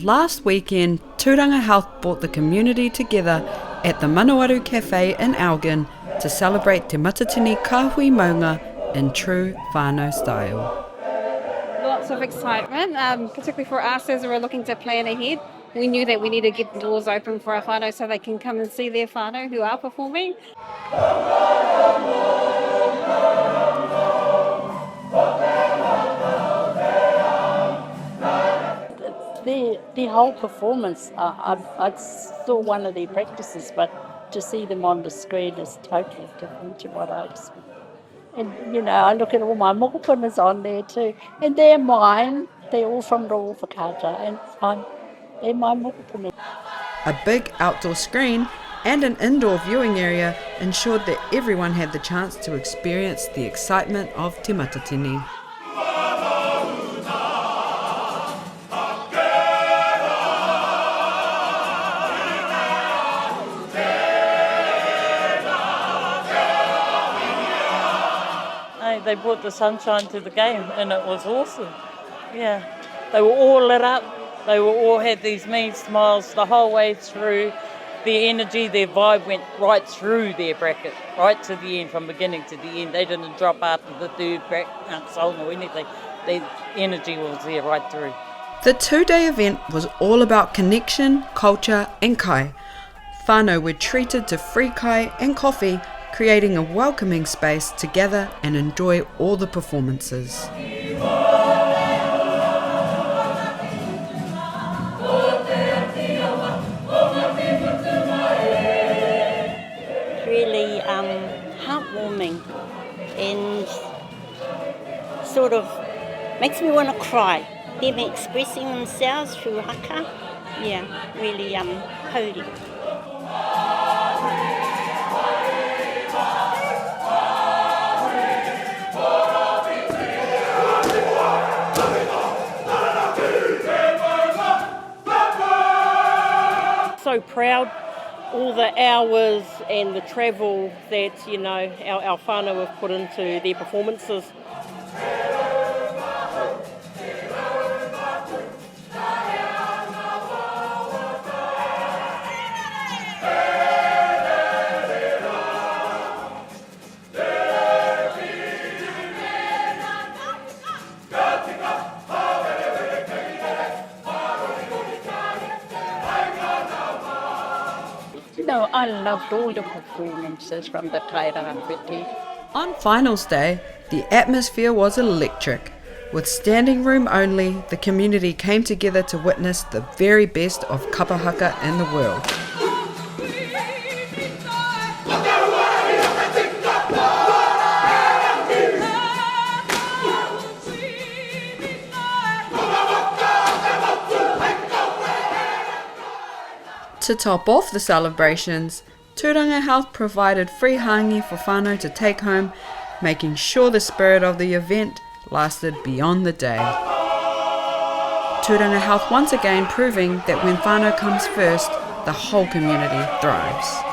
Last weekend, Turanga Health brought the community together at the Manawaru Cafe in Elgin to celebrate Te Matatini kahui maunga in true whānau style. Lots of excitement, particularly for us as we're looking to plan ahead. We knew that we need to get the doors open for our whānau so they can come and see their whānau who are performing. The whole performance, I saw one of their practices, but to see them on the screen is totally different to what I expected. And, you know, I look at all my mokupunas on there too, and they're mine. They're all from Royal Whakata, and they're my mokupuna. A big outdoor screen and an indoor viewing area ensured that everyone had the chance to experience the excitement of Te Matatini. They brought the sunshine to the game and it was awesome. Yeah, they were all lit up. They were all had these mean smiles the whole way through. Their energy, their vibe went right through their bracket, right to the end, from beginning to the end. They didn't drop after the third song or anything. Their energy was there right through. The 2-day event was all about connection, culture and kai. Whānau were treated to free kai and coffee, creating a welcoming space to gather and enjoy all the performances. Really heartwarming and sort of makes me want to cry. Them expressing themselves through haka, yeah, really holy. So proud, all the hours and the travel that, you know, our whānau have put into their performances. No, I loved all the performances from the Kaitautoko. On finals day, the atmosphere was electric. With standing room only, the community came together to witness the very best of Kapa Haka in the world. To top off the celebrations, Turanga Health provided free hāngī for whānau to take home, making sure the spirit of the event lasted beyond the day. Turanga Health once again proving that when whānau comes first, the whole community thrives.